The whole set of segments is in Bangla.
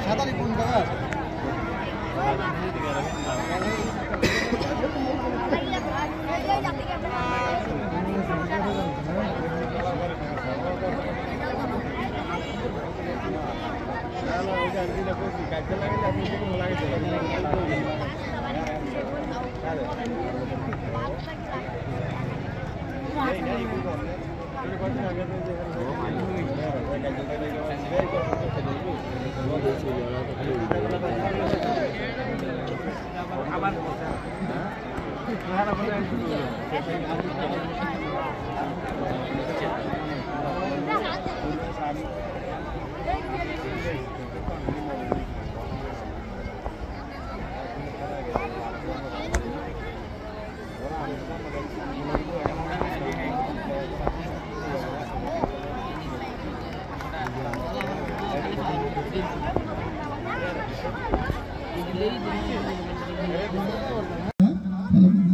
সাঁতারি কোন জায়গা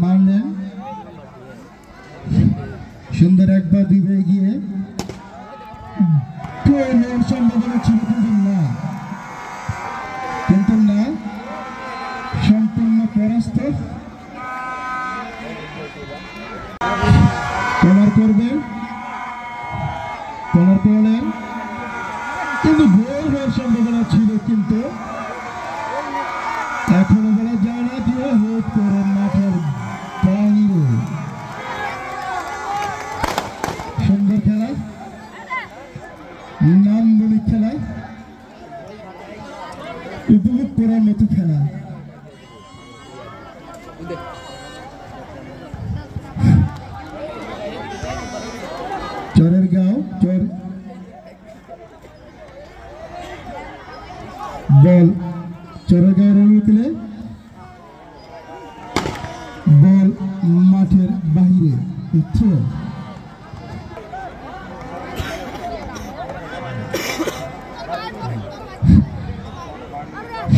মারলেন সুন্দর একবার দুইবার গিয়ে সম্ভাবনা ছিল কিন্তু না সম্পূর্ণ পরাস্ত কর্নার করবেন কর্নার করলেন কিন্তু গোল হওয়ার সম্ভাবনা ছিল কিন্তু এখনো বলা যায় না দিয়ে হেড করেন মাঠের বাইরে সুন্দর খেলা নান্দনিক খেলা উপভোগ করার মতো খেলা চরের গাঁও চর বল চরের গাঁয়ের অনুকূলে বল মাঠের বাহিরে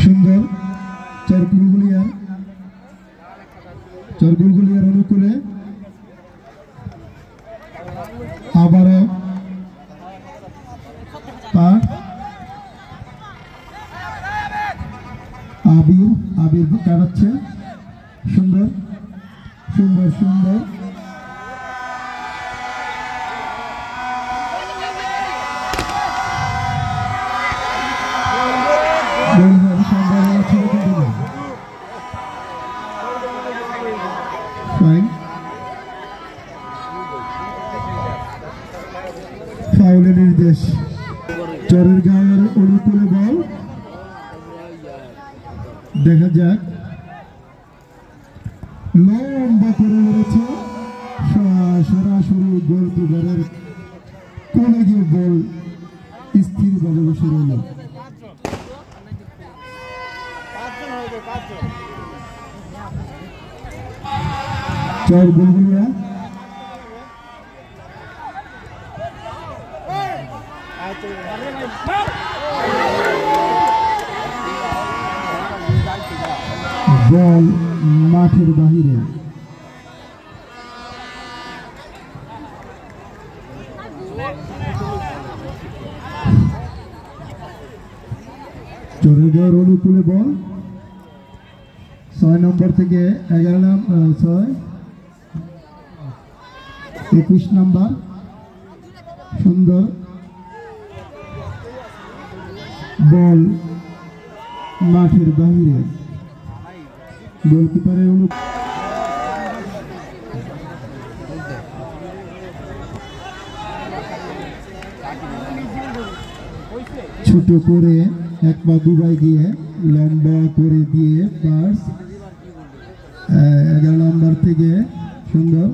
সুন্দর চরগুলগুলিয়ার অনুকূলে আবারও পাঠ আবির কাটাচ্ছে সুন্দর সুন্দর সুন্দর ফাউলের নির্দেশ চরের গাঁয়ের অনুকূলে বল দেখা যাক লম্বা করে মেরেছে সরাসরি গোলকিপারের কোণে গিয়ে বল স্থির ভাবে বসে রইল চর বুলবুলিয়া বল মাঠের বাহিরে চরের অনুকূলে বল 6 নম্বর থেকে 11 নম্বর 21 নম্বর সুন্দর বল মাঠের বাহিরে গোলকিপারের ছোট করে এক পা দুবাই গিয়ে লম্বা করে দিয়ে পাস 11 নম্বর থেকে সুন্দর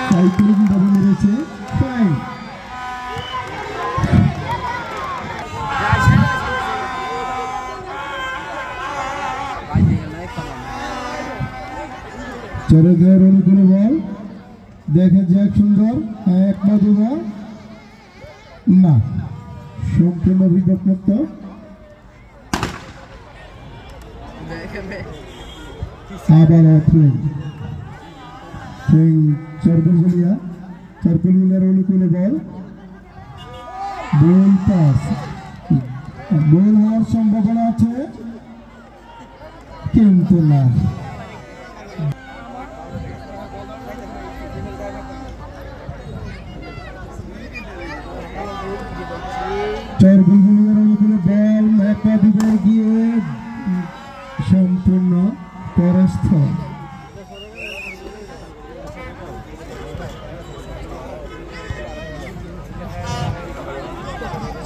সাইক্লিং ভাবে মেরেছে ফাইন চরে গের অনুকূলে বল দেখা যাক সুন্দর এক পা দুবা না সম্পূর্ণ বিপদমুক্ত আবার চরকুলগুলিয়া চরকুলগুলিয়ার অনুকূলে বল গোল পাস গোল হওয়ার সম্ভাবনা আছে কিন্তু না চরকুলগুলিয়ার অনুকূলে বল একটা দিকে গিয়ে সম্পূর্ণ পরাস্ত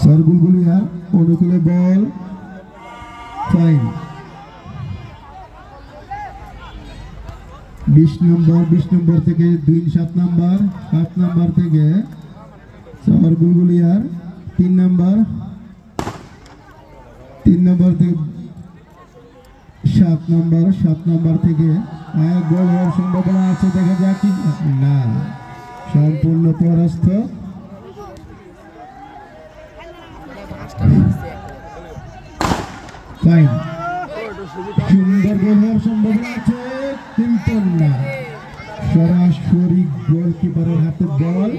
চরকুলগুলিয়ার অনুকূলে বল ফাইন 20 নম্বর থেকে 7 নম্বর থেকে চরকুলগুলিয়ার 3 নম্বর থেকে 7 নম্বর থেকে গোল হওয়ার সম্ভাবনা আছে দেখা যাক কি না সম্পূর্ণ পরাস্ত ফাইন সুন্দর গোল হওয়ার সম্ভাবনা আছে কিন্তু না সরাসরি গোলকিপারের হাতে বল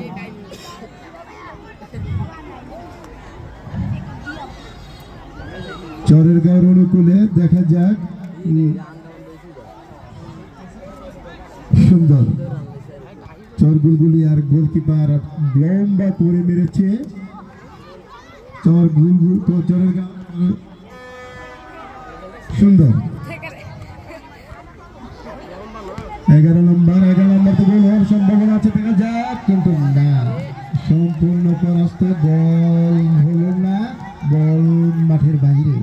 চরের গাঁওয়ের অনুকূলে দেখা যাক সুন্দর চরগুলগুলিয়ার গোলকিপার লম্বা করে মেরেছে চরের গাঁও সুন্দর 11 নম্বর গোল হওয়ার সম্ভাবনা আছে দেখা যাক কিন্তু না সম্পূর্ণ পরাস্ত বল হলো না বল মাঠের বাইরে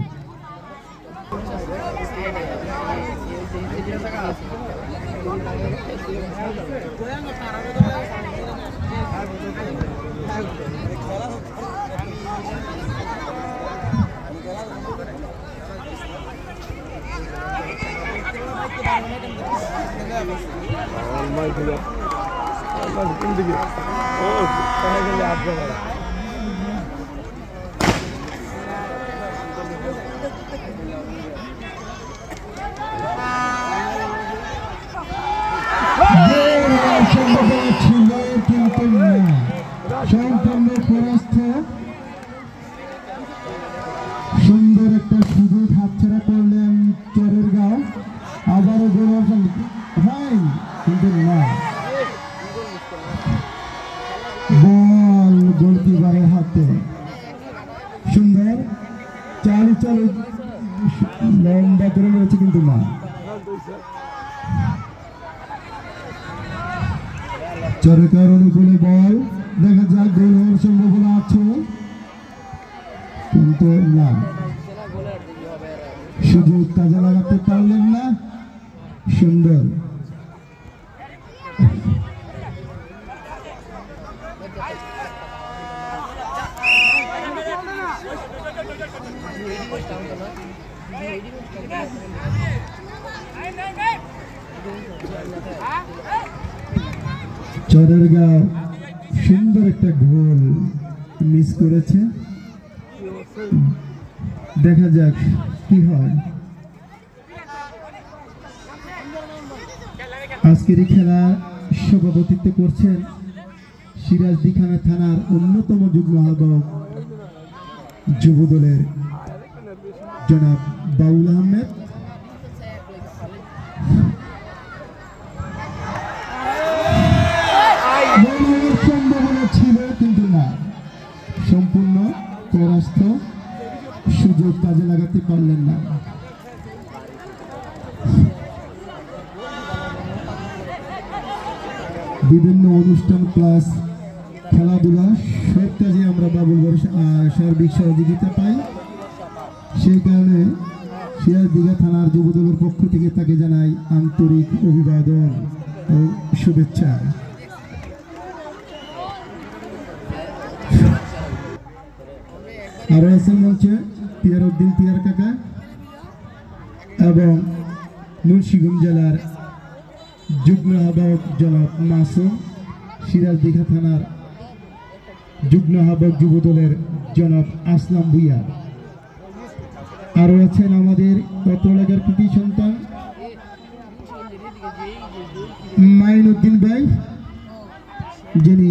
সম্পূর্ণ পরাস্ত সুন্দর একটা সুযোগ হাতছাড়া করলেন চরের গাঁও আবারও গোল ফাইন কিন্তু না বল গোলকিপারের হাতে সুন্দর চালু লম্বা করে রয়েছে কিন্তু না চরের গাঁওয়ের অনুকূলে বল দেখা যাক গোল হওয়ার সম্ভাবনা আছে কিন্তু না সুযোগ কাজে লাগাতে পারলেন না সুন্দর চরের গাঁও সুন্দর একটা গোল মিস করেছে দেখা যাক কি হয় আজকের এই খেলা সভাপতিত্ব করছেন সিরাজদিখানা থানার অন্যতম যুগ্ম আহ্বায়ক যুব দলের জনাব বাউল আহমেদ সম্ভাবনা ছিল কিন্তু না সম্পূর্ণ পরাস্ত সুযোগ কাজে লাগাতে পারলেন না বিভিন্ন অনুষ্ঠান ক্লাস খেলাধুলা সব কাজে আমরা বাবুল সার্বিক সহযোগিতা পাই সেই কারণে সিরাজদিঘা থানার যুবদলের পক্ষ থেকে তাকে জানাই আন্তরিক অভিবাদন ও শুভেচ্ছা আরো আছেন মঞ্চে পিয়ারউদ্দিন পিয়ার কাকা এবং মুন্সিগঞ্জ জেলার যুগ্ম আহ্বায়ক জনাব মাসুম সিরাজদিঘা থানার যুগ্ম আহ্বায়ক যুবদলের জনাব আসলাম ভুইয়া আরো আছেন আমাদের কত এলাকার কৃতি সন্তান মাইনুদ্দিন ভাই, যিনি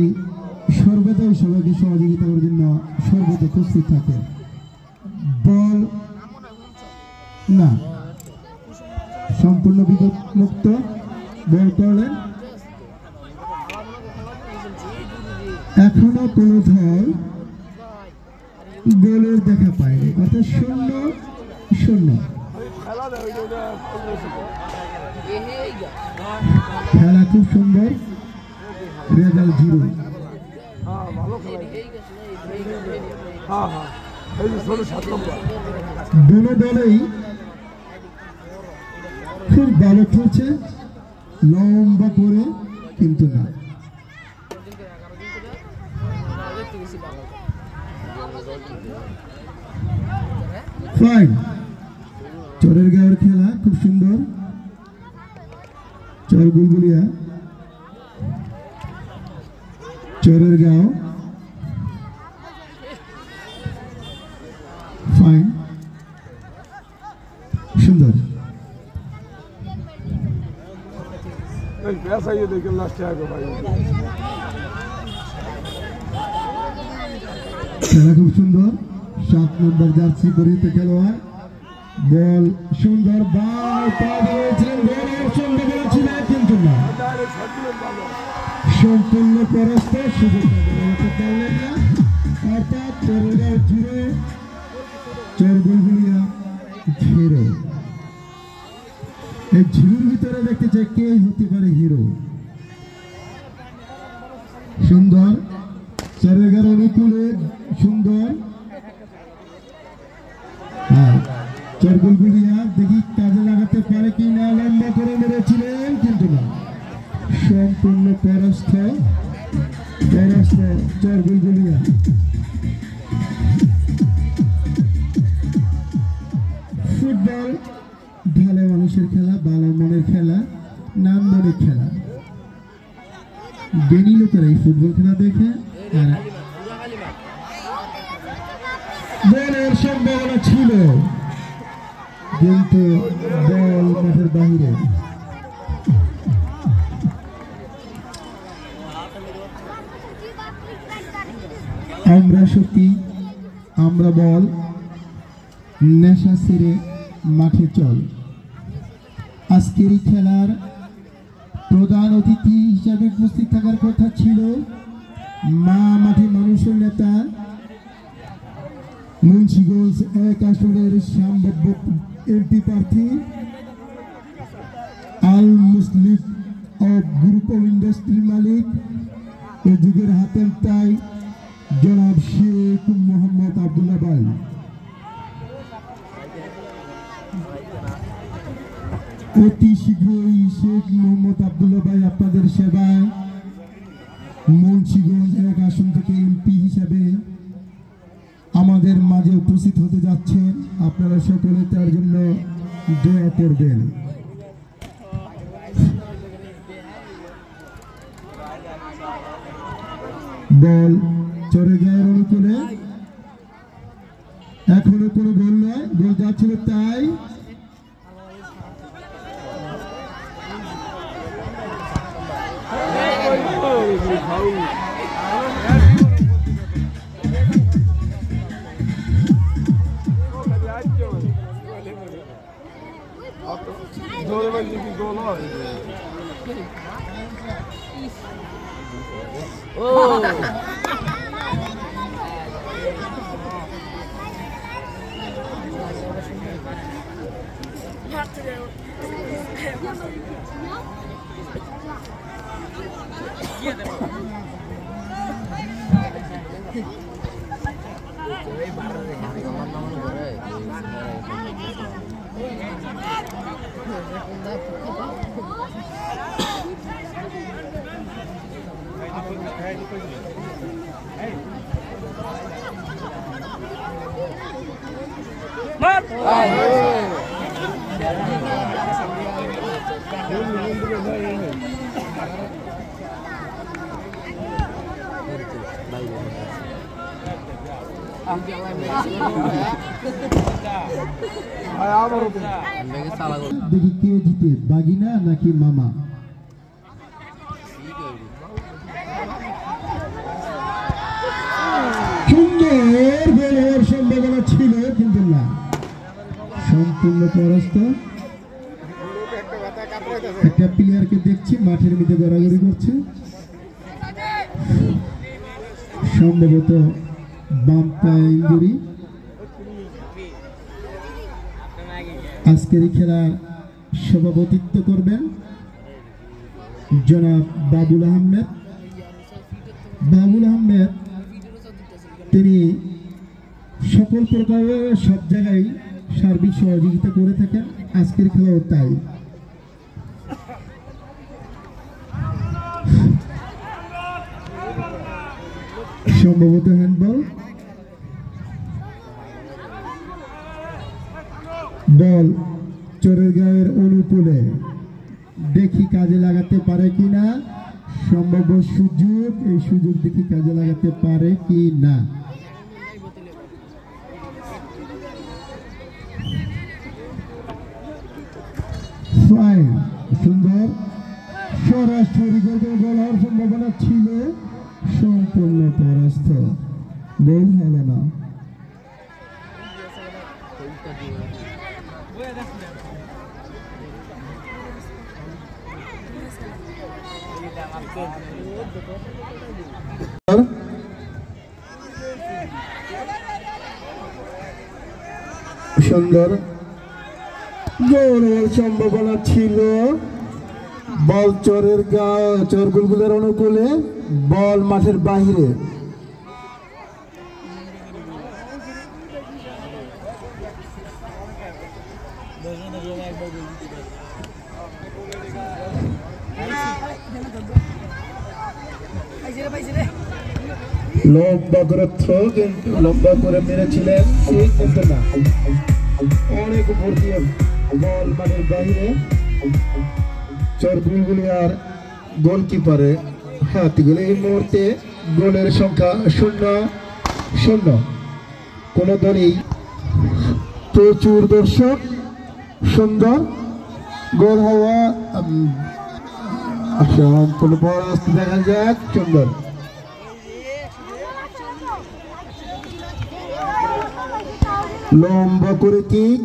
সর্বদাই সবাইকে সহযোগিতা করার জন্য সর্বদা প্রস্তুত থাকে। বল না, সম্পূর্ণ বিপদ মুক্ত বল করলেন। এখনো কোনো দল গোলের দেখা পায়নি, অর্থাৎ 0-0। খেলা খুব সুন্দর, রেজাল্ট 0। দুটো দলেই খুব ভালো খেলছে, লম্বা করে, কিন্তু না। ফাইন, চরের গাঁয়ের খেলা খুব সুন্দর। চর গুলগুলিয়া, চরের গাঁও। ফাইন, সুন্দর। খেলা খুব সুন্দর, 7 নম্বর জার্সি পরিহিত খেলোয়াড়। বল সুন্দর, বল কিন্তু না, সম্পূর্ণ পরাস্ত, সুযোগ পারলেন না। অর্থাৎ চরগাঁও 0, চরগুলগুলিয়া 0। এই 0-র ভিতরে দেখতে চাই কে হতে পারে হিরো। সুন্দর, চরগাঁও অনুকূলে সুন্দর। চরগুলগুলিয়া দেখি কাজে লাগাতে পারে কি না, লম্বা করে মেরেছিলেন কিন্তু না, সম্পূর্ণ পরাস্ত চরগুলগুলিয়া। ফুটবল ভালো মানুষের খেলা, ভালো মনের খেলা, নান্দনিক খেলা। জ্ঞানী লোকেরা এই ফুটবল খেলা দেখে। বলের সম্ভাবনা ছিল, কিন্তু বল মাঠের বাহিরে। আমরা শক্তি, আমরা বল, নেশা ছেড়ে মাঠে চল। আজকের খেলার প্রধান অতিথি হিসাবে উপস্থিত থাকার কথা ছিল মা মাঠে মানুষের নেতা, মুন্সিগঞ্জ 1 আসনের সম্ভাব্য এমপি প্রার্থী, আল মুসলিম অফ গ্রুপ অফ ইন্ডাস্ট্রির মালিক, এ যুগের হাতের তাই জনাব শেখ মোহাম্মদ আব্দুল্লাহ ভাই। অতি শীঘ্রই শেখ মোহাম্মদ আব্দুল্লাহ ভাই আপনাদের সেবায় মুন্সিগঞ্জ 1 আসন থেকে এমপি হিসাবে আমাদের মাঝে উপস্থিত হতে যাচ্ছেন। আপনারা সকলে তার জন্য দোয়া করবেন। বল চরগাঁয়ের অনুকূলে, এখনো কোনো গোল নয়, গোল যাচ্ছিল তাই। দেখি কে জিতে, বাগিনা নাকি মামা? সুন্দর বলার সম্ভাবনা ছিল কিন্তু না, সম্পূর্ণ পরাস্ত। একটা প্লেয়ারকে দেখছি মাঠের মধ্যে গড়াগড়ি করছে, সম্ভবত বাম পায়ে ইনজুরি। আজকের এই খেলা সভাপতিত্ব করবেন জনাব বাবুল আহমেদ। বাবুল আহমেদ তিনি সকল প্রকারের সব জায়গায় সার্বিক সহযোগিতা করে থাকেন, আজকের খেলাও তাই। সম্ভবত হ্যান্ডবল। বল চোরের গায়ের অনুকূলে, দেখি কাজে লাগাতে পারে কিনা। সম্ভব সুযোগ, এই সুযোগ দেখি কাজে লাগাতে পারে কি না। সুন্দর সরাসরি গোল হওয়ার সম্ভাবনা ছিল, সম্পূর্ণ পরাস্ত, গোল হলো না। সুন্দর গোল হওয়ার সম্ভাবনা ছিল, বল চোরের চোর গুলগুলের অনুকূলে, বল মাঠের বাহিরে। লম্বা করে থ্রো, কিন্তু লম্বা করে মেরেছিলেন কিন্তু না, অনেক উপর দিয়ে বল মাঠের বাহিরে। চোর বুলবুলি আর গোলকিপারে হাতে গেলে এই মুহূর্তে গোলের সংখ্যা 0-0। কোন দলই প্রচুর দর্শক, সুন্দর গোল হওয়া সম্পূর্ণ বল আসতে দেখা যাক। সুন্দর লম্বা করে কিক,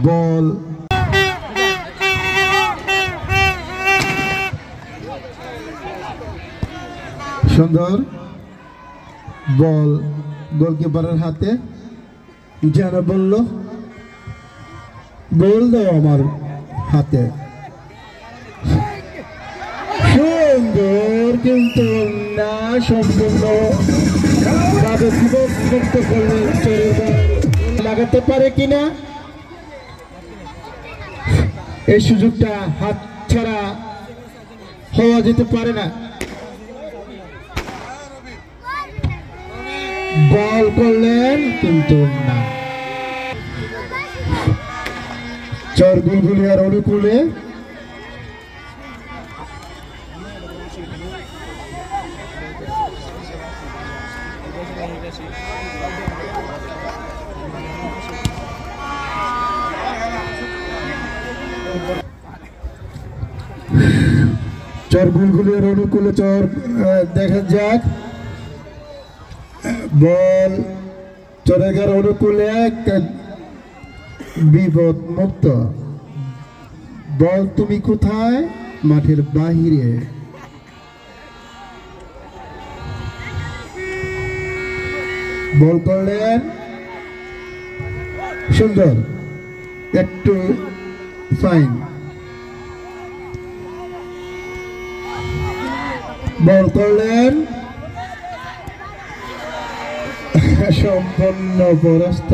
বল সুন্দর, বল গোলকিপারের হাতে। যারা বলল বল দাও আমার হাতে, সুন্দর কিন্তু না, সম্পূর্ণ লাগাতে পারে কিনা, এই সুযোগটা হাত ছাড়া হওয়া যেতে পারে না। বল করলেন কিন্তু না, চর গুলগুলিয়ার অনুকূলে। চর গুলগুলিয়ার অনুকূলে, চর দেখা যাক, বল চরেগার অনুকূলে, বিপদ মুক্ত। বল তুমি কোথায়? মাঠের বাহিরে। বল করলেন সুন্দর, একটু ফাইন। বল করলেন সম্পূর্ণ পরাস্ত।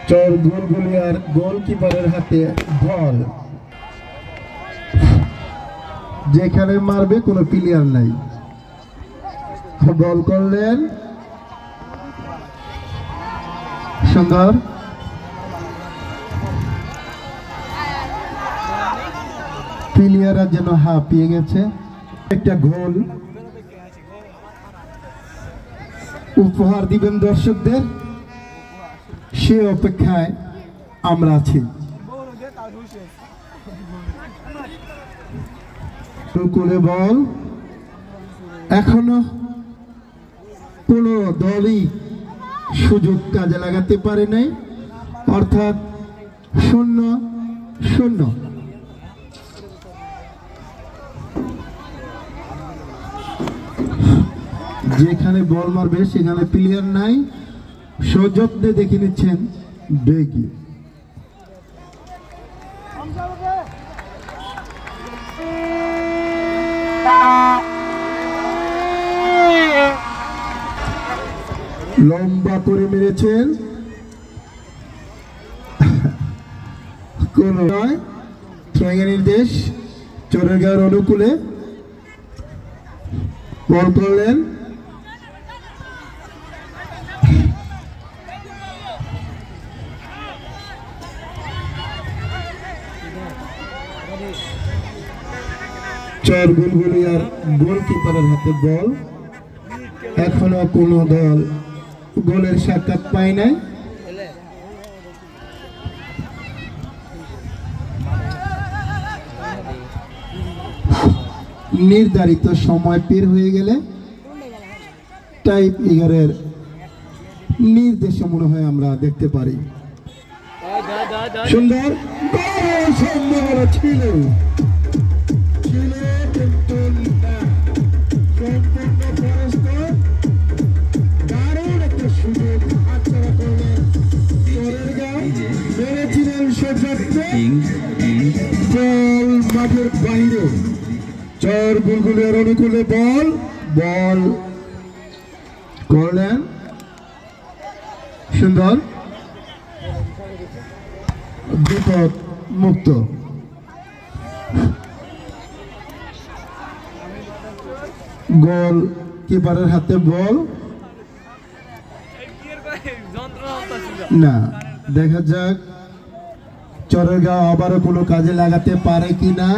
চর গুলগুলিয়ার গোলকিপারের হাতে বল, যেখানে মারবে কোনো প্লেয়ার নাই। বল করলেন সুন্দর, প্লেয়াররা যেন হাঁপিয়ে গেছে। একটা গোল উপহার দিবেন দর্শকদের, সে অপেক্ষায় আমরা আছি। অনুকূলে বল, এখনো কোনো দলই সুযোগ কাজে লাগাতে পারে নাই, অর্থাৎ 0-0। যেখানে বল মারবে সেখানে প্লেয়ার নাই, সযত্নে দেখে নিচ্ছেন বেগি। লম্বা করে মেরেছেন, কোন নয়। নির্দেশ চোরেরগাঁওয়ের অনুকূলে বল করলেন, চর বুলবুলিয়ার গোলকিপারের হাতে বল। এখনো কোনো দল গোলের সাক্ষাৎ পায় নাই। নির্ধারিত সময় পের হয়ে গেলে টাইপ 11-এর নির্দেশে মনে হয় আমরা দেখতে পারি। সুন্দর সম্ভাবনা ছিল, কিন্তু সম্পূর্ণ পরাস্ত। দারুণ একটা সুযোগ হাতছাড়া করলেন চোরেরগাঁও, মেরেছিলেন সযত্নে, বল মাঠের বাইরে। চর বুলবুলিয়ার অনুকূলে বল করলেন, সুন্দর, বিপদ মুক্ত। গোল কিপারের হাতে বল না, দেখা যাক চোরেরগাঁও আবারও কোনো কাজে লাগাতে পারে কিনা।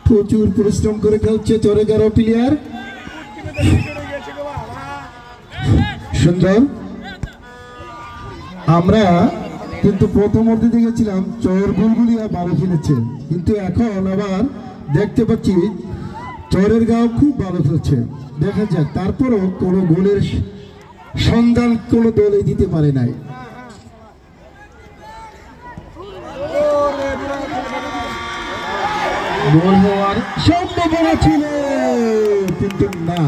প্রচুর পরিশ্রম করে খেলছে চোরেরগাঁও প্লেয়ার, সুন্দর। আমরা কিন্তু প্রথম অর্ধে দেখেছিলাম চর বুলবুলিয়া ভালো খেলেছে, কিন্তু এখন আবার দেখতে পাচ্ছি চোরেরগাঁও খুব ভালো খেলছে। দেখা যাক, তারপরও কোনো গোলের সন্ধান কোনো দলে দিতে পারে নাই। গোল হওয়ার সম্ভাবনা ছিল, কিন্তু না,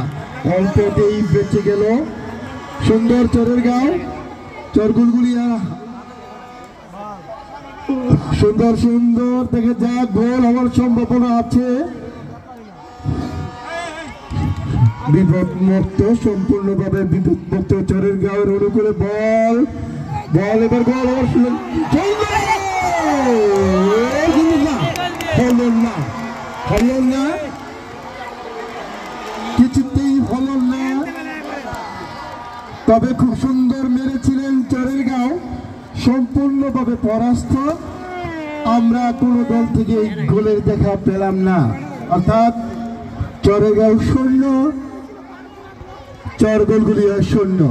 অল্পতেই বেঁচে গেল। সুন্দর চোরেরগাঁও, চর বুলবুলিয়া, সুন্দর সুন্দর, দেখে যাক গোল হওয়ার সম্ভাবনা আছে। বিপদমুক্ত, সম্পূর্ণভাবে বিপদমুক্ত চোরেরগাঁওয়ের অনুকূলে বল, এবার গোল হওয়ার হলো না, কিছুতেই হলো না। তবে খুব সুন্দর মেরেছিলেন চোরেরগাঁও, সম্পূর্ণভাবে পরাস্ত। আমরা কোনো দল থেকে গোলের দেখা পেলাম না, অর্থাৎ চোরেরগাঁও 0, চর বুলবুলিয়া 0।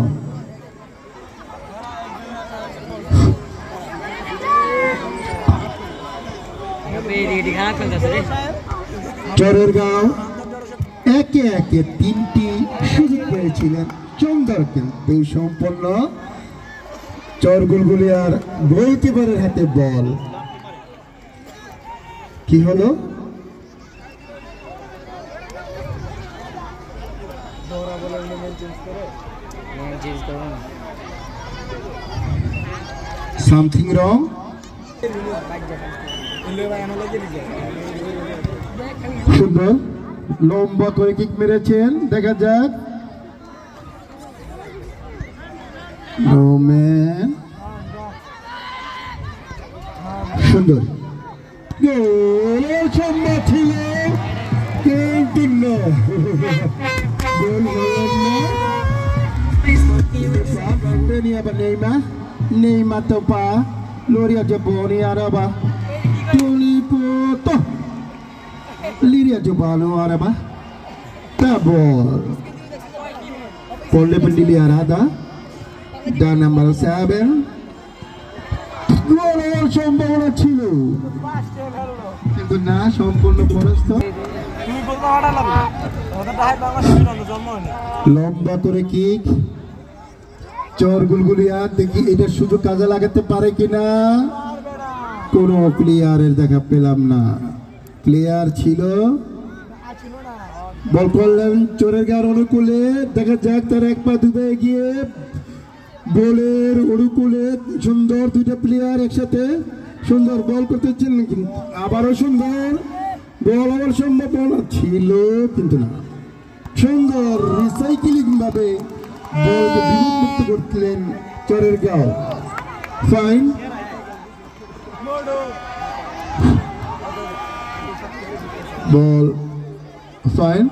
চোরেরগাঁও একে একে 3টি সুযোগ পেয়েছিলেন সুন্দর, কিন্তু সম্পূর্ণ চর বুলবুলিয়ার গোলকিপারের হাতে বল। কি হলো? Something wrong. সুন্দর লম্বা করে কিক মেরেছেন, দেখা যাক। সুন্দর গোল সম্ভব ছিল, কিন্তু গোল Neymar topa Loria Jaboni Araba Tulipoto Liria Jabano Araba Tabor Portable Diliar Ada dan number 7 গোল হওয়ার সম্ভাবনা ছিল কিন্তু না সম্পূর্ণ পরাস্ত লম্বা করে কিক চর গুলগুলিয়া দেখি এটা সুযোগ কাজে লাগাতে পারে কিনা কোনো প্লেয়ারের দেখা পেলাম না প্লেয়ার ছিল বল করলেন চোরের গার অনুকূলে দেখা যাক তার এক পা ডুবে গিয়ে বলের অনুকূলে সুন্দর দুইটা প্লেয়ার একসাথে সুন্দর বল করতেছেন আবারও সুন্দর বল হওয়ার সম্ভাবনা ছিল কিন্তু না সুন্দর রিসাইক্লিং ভাবে বলকে বিমুক্ত করলেন চরের গাঁও ফাইন বল ফাইন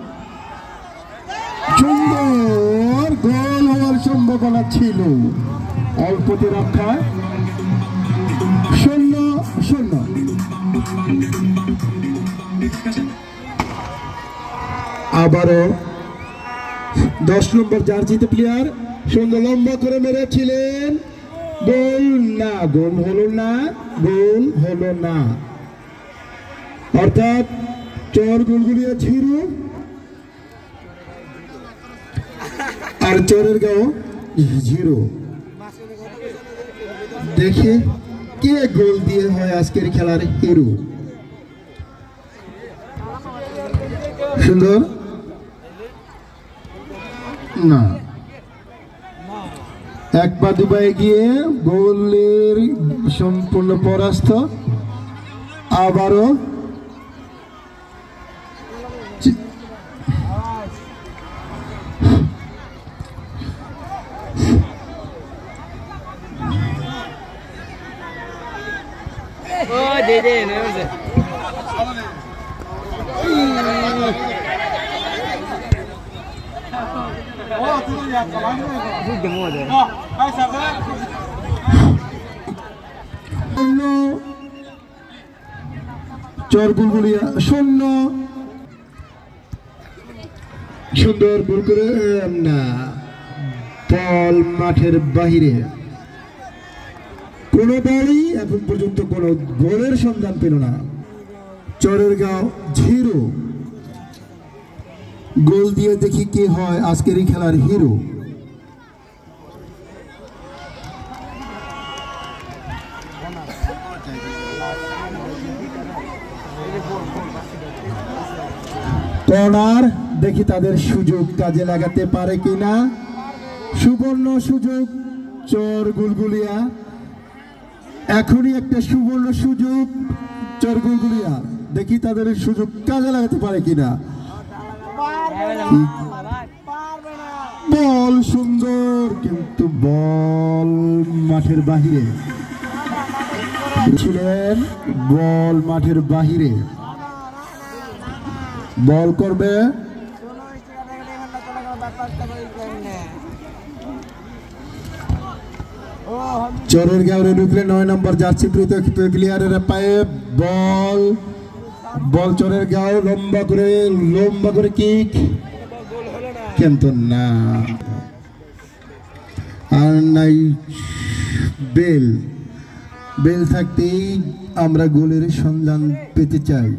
সুন্দর গোল হওয়ার সম্ভাবনা ছিল অল্পতে রক্ষায় 0-0 আবারও 10 নম্বর জার্সিতে প্লেয়ার সুন্দর লম্বা করে মেরেছিলেন গোল না গোল হলো না অর্থাৎ চর গুলগুলিয়া ছিল আর চরের গাঁও 0 দেখে কে গোল দিয়ে হয় আজকের খেলার হিরো সুন্দর না এক পা দুবাই গিয়ে গোলের সম্পূর্ণ পরাস্ত আবারও চর বুলবুলিয়া 0 সুন্দর গোল করে না বল মাঠের বাহিরে কোন বলই এখন পর্যন্ত কোন গোলের সন্ধান পেল না চরের গাঁও 0 গোল দিয়ে দেখি কে হয় আজকের এই খেলার হিরো কর্নার দেখি তাদের সুযোগ কাজে লাগাতে পারে কিনা সুবর্ণ সুযোগ চর গুলগুলিয়া এখনই একটা সুবর্ণ সুযোগ চর গুলগুলিয়া দেখি তাদের সুযোগ কাজে লাগাতে পারে কিনা বল সুন্দর কিন্তু বল মাঠের বাহিরে ছিলেন বল মাঠের বাহিরে বল করবে চরের গাঁওরে ঢুকলে 9 নম্বর জার্সি প্লেয়ারের পায়ে বল চরের গাঁও লম্বা করে কিক কিন্তু না আর নাই বেল থাকতেই আমরা গোলের সন্ধান পেতে চাই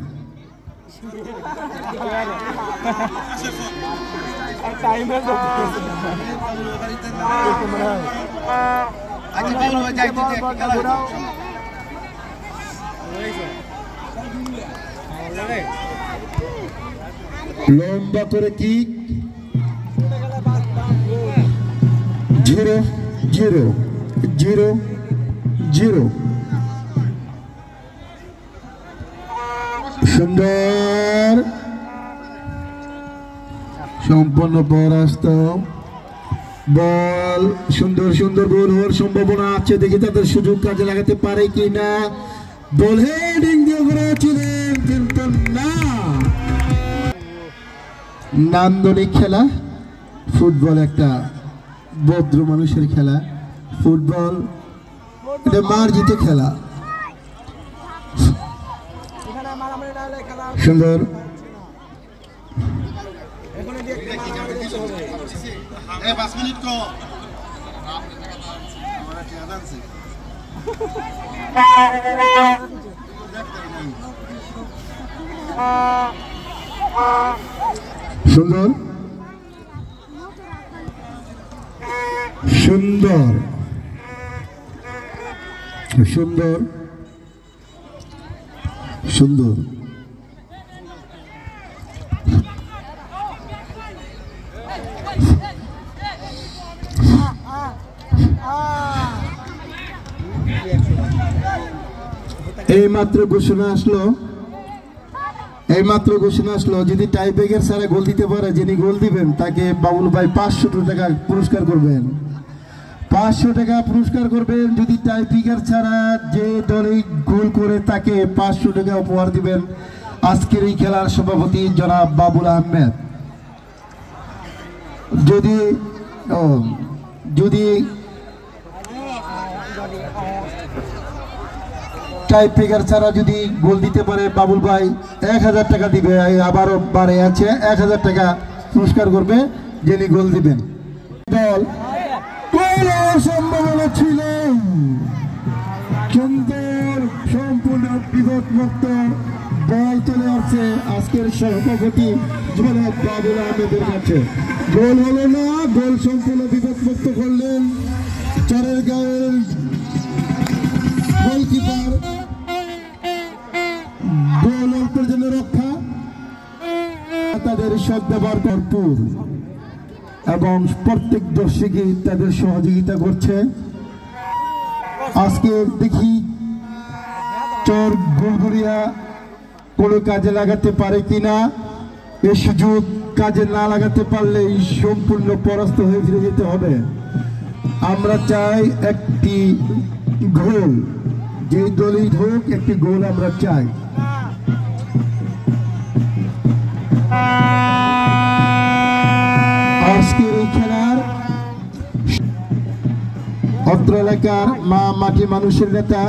লম্বা করে কিক 0-0 সুন্দর সম্পূর্ণ পরাস্ত বল সুন্দর গোল হওয়ার সম্ভাবনা আছে দেখি তাদের সুযোগ কাজে লাগাতে পারে কিনা বল হেডিং দিয়ে করেছিলেন কিন্তু না নান্দনিক খেলা ফুটবল একটা ভদ্র মানুষের খেলা ফুটবল এটা মার্জিত খেলা সুন্দর সুন্দর সুন্দর সুন্দর সুন্দর এইমাত্র ঘোষণা আসলো যদি টাইব্রেকার ছাড়া গোল দিতে পারে, যিনি গোল দিবেন তাকে বাবুল ভাই 500 টাকা পুরস্কার করবেন। 500 টাকা পুরস্কার করবেন। যদি টাইব্রেকার ছাড়া যে দলে গোল করে তাকে 500 টাকা উপহার দিবেন আজকের এই খেলার সভাপতি জনাব বাবুল আহমেদ। যদি টাইব্রেকার ছাড়া যদি গোল দিতে পারে বাবুল ভাই 1000 টাকা দিবে, আবারও বাড়ে আছে 1000 টাকা পুরস্কার করবে যিনি গোল দিবেন। দল সম্ভাবনা ছিল কিন্তু সম্পূর্ণ বিপদমুক্ত বল চলে আসছে আজকের সভাপতি জনাব বাবুল আহমেদের কাছে। গোল হলো না, গোল সম্পূর্ণ বিপদমুক্ত করলেন চরের গাঁয়ের গোলকিপার। গোল অল্পের জন্য রক্ষা, তাদের সদ্ব্যবহার ভরপুর এবং প্রত্যেক দর্শকই তাদের সহযোগিতা করছে। আজকে দেখি চর গুলগুড়িয়া কোনো কাজে লাগাতে পারে কিনা। এই সুযোগ কাজে না লাগাতে পারলে সম্পূর্ণ পরাস্ত হয়ে ফিরে যেতে হবে। আমরা চাই একটি গোল, যে দলই হোক একটি গোল আমরা চাই। আজকের এই খেলার অত্র এলাকার মাটি মানুষের নেতা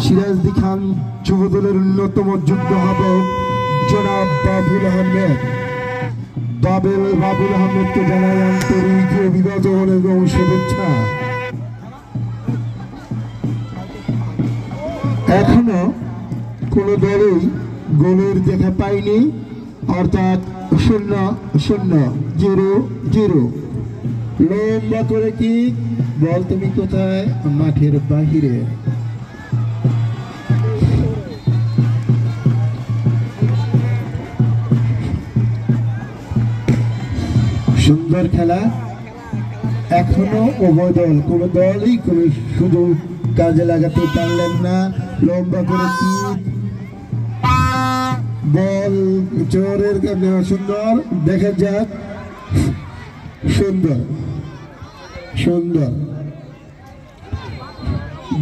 সিরাজদি খান যুব দলের অন্যতম যুগ্ম আহ্বায়ক জনাব বাবুল আহমেদ। বাবুল আহমেদকে জানাই আন্তরিক অভিবাদন এবং শুভেচ্ছা। এখনো কোনো দলই গোলের দেখা পাইনি, অর্থাৎ 0-0। লম্বা করে কি বল, তুমি কোথায়? মাঠের বাহিরে। সুন্দর খেলা। এখনো উভয় দল, কোন দলই কোন সুযোগ কাজে লাগাতে পারলেন না। লম্বা করে কি বল চোরের সুন্দর, দেখা যাক। সুন্দর সুন্দর।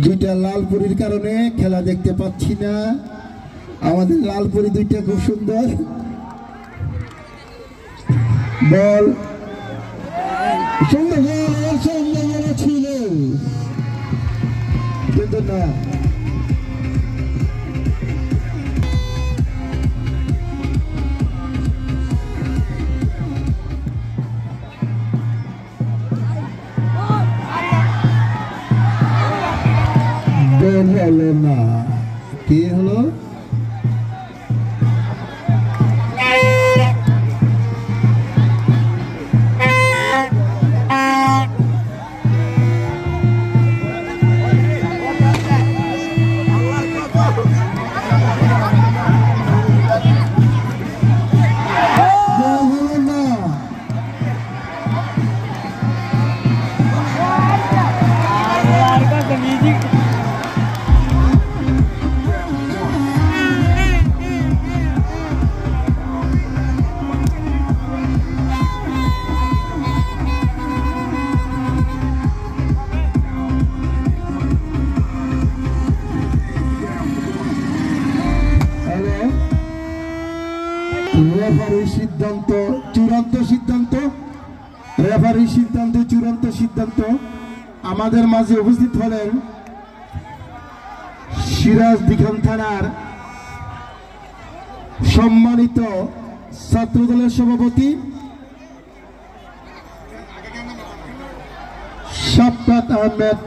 দুইটা লালপুরির কারণে খেলা দেখতে পাচ্ছি না। আমাদের লালপুরি দুইটা খুব সুন্দর। বল সুন্দর, সুন্দর ছিল কিন্তু না। হলো না, কি হলো? রেফারির চূড়ান্ত সিদ্ধান্ত। আমাদের মাঝে উপস্থিত হলেন সিরাজদি খান থানার সম্মানিত ছাত্র দলের সভাপতি শাফকাত আহমেদ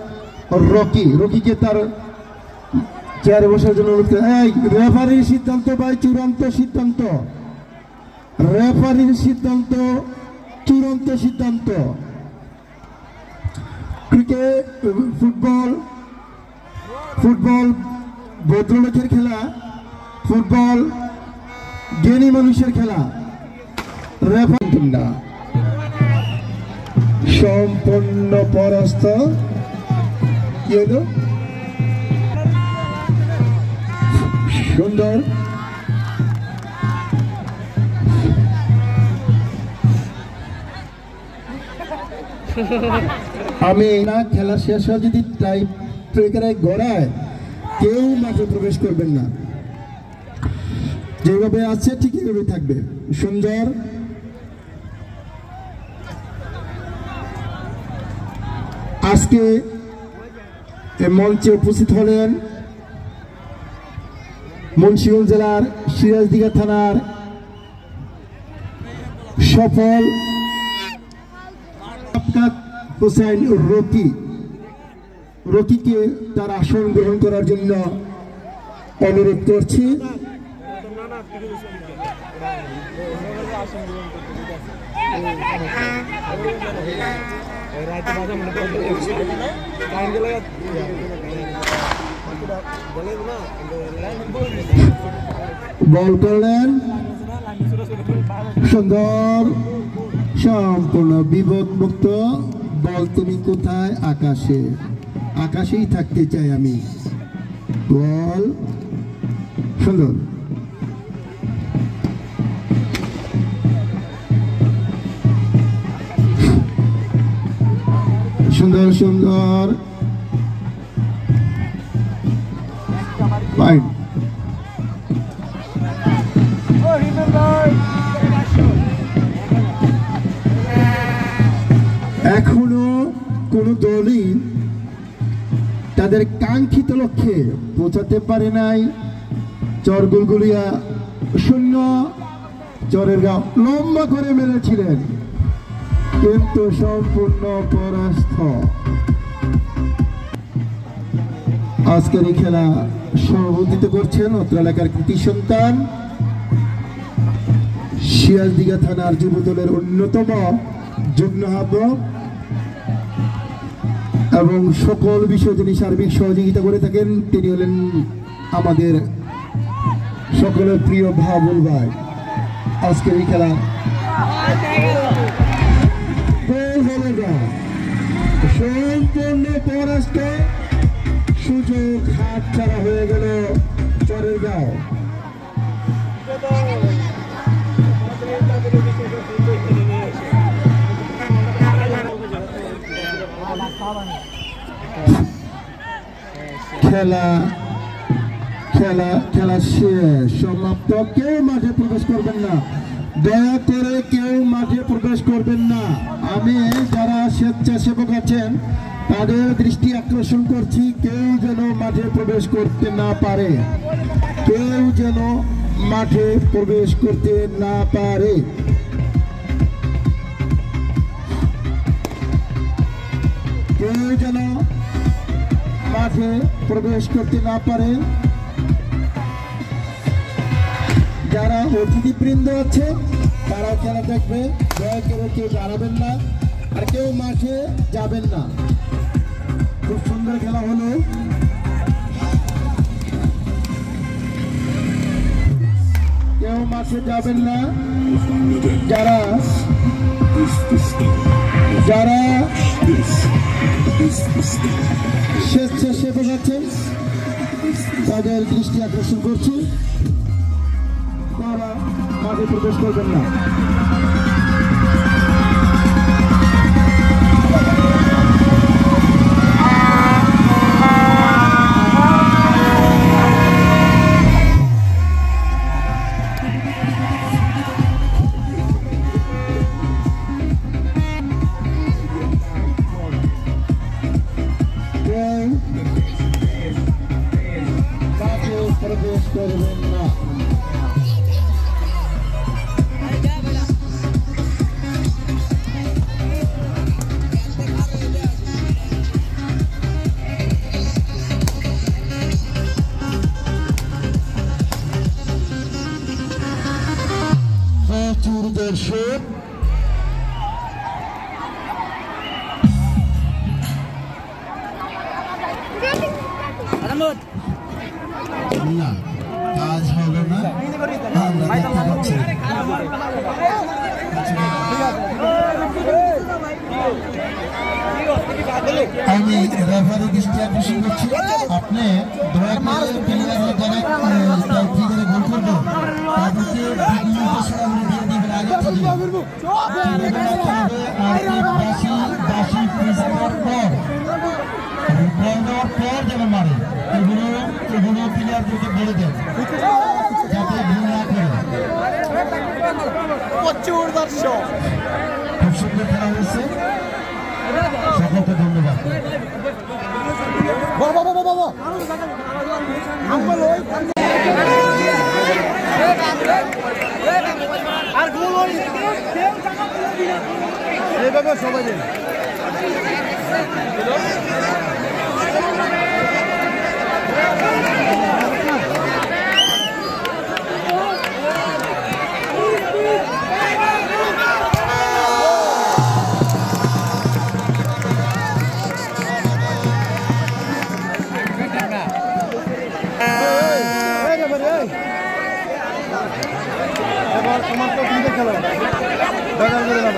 রকিকে তার চেয়ারে বসার জন্য অনুরোধ করে। রেফারির সিদ্ধান্ত ভাই চূড়ান্ত সিদ্ধান্ত, রেফারির সিদ্ধান্ত চূড়ান্ত সিদ্ধান্ত। ক্রিকেট ফুটবল ভদ্রলোকের খেলা, ফুটবল জ্ঞানী মানুষের খেলা। রেফারি না সম্পূর্ণ পরাস্ত। কি হলো? সুন্দর। আমি না খেলা শেষ হয়ে যদি টাই ব্রেকারে গড়ায় কেউ মাঠে প্রবেশ করবেন না, যেভাবে আছে ঠিক এভাবে থাকবে। সুন্দর। আজকে মঞ্চে উপস্থিত হলেন মুন্সিগঞ্জ জেলার সিরাজদিঘা থানার সফল শাফকাত হোসেন রকিকে তার আসন গ্রহণ করার জন্য অনুরোধ করছি। বল করলেন সুন্দর, সম্পূর্ণ বিপদ মুক্ত বল। তুমি কোথায়? আকাশে, আকাশেই থাকতে চাই আমি। বল সুন্দর। সুন্দর সুন্দর ফাইন। এখনো কোন দলই তাদের কাঙ্ক্ষিত লক্ষ্যে পৌঁছাতে পারে নাই। চর গুলগুলিয়া 0, চরের গাঁও লম্বা করে মেরেছিলেন কিন্তু সম্পূর্ণ পরাস্ত। আজকের এই খেলা সভাপতিত্ব করছেন অত্র এলাকার কৃতি সন্তান সিরাজদিঘা থানার যুব দলের অন্যতম যুগ্ম আহ্বায়ক এবং সকল বিষয়ে যিনি সার্বিক সহযোগিতা করে থাকেন তিনি হলেন আমাদের সকলের প্রিয় ভাবুল ভাই। আজকের এই খেলা সম্পূর্ণ পরাস্ত, সুযোগ হাত ছাড়া হয়ে গেল চরের গাঁও। খেলা খেলা খেলা শেষ, সমাপ্ত। কেউ মাঠে প্রবেশ করবেন না, দয়া করে কেউ মাঠে প্রবেশ করবেন না। আমি যারা স্বেচ্ছাসেবক আছেন তাদের দৃষ্টি আকর্ষণ করছি, কেউ যেন মাঠে প্রবেশ করতে না পারে, কেউ যেন মাঠে প্রবেশ করতে না পারে। কেউ যেন মাঠে প্রবেশ করতে না পারে। যারা অতিথিবৃন্দ আছে তারা খেলা দেখবে, দয়া করে কেউ দাঁড়াবেন না আর কেউ মাঠে যাবেন না। খুব সুন্দর খেলা হলো। কেউ মাঠে যাবেন না। যারা যারা স্বেচ্ছাসেবক আছেন তাদের দৃষ্টি আকর্ষণ করছি, তারা মাঠে প্রবেশ করবেন না। প্রবেশ করবেন না। বলের শট না, কাজ হবে না। আমরা দেখতে পাচ্ছি আমি রেফারি দৃষ্টি আকর্ষণ করছি, আপনি দয়া করে প্লেয়াররা যারা টাইপ করে গোল করবে তাদেরকে নির্দেশনা দিয়ে দিবেন আগে থেকে। বাসি পরিষ্কার পর যেন মারে, এগুলো প্লেয়ারদেরকে বলে দেন যাতে ভুল না করে। প্রচুর দর্শক, খুব সুন্দর খেলা হয়েছে, সকলকে ধন্যবাদ। এইভাবে সবাই তোমার তো ক্রিকেট খেলা বেগার করে না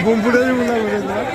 বুম ফুটে যাবে না বলে দিলাম।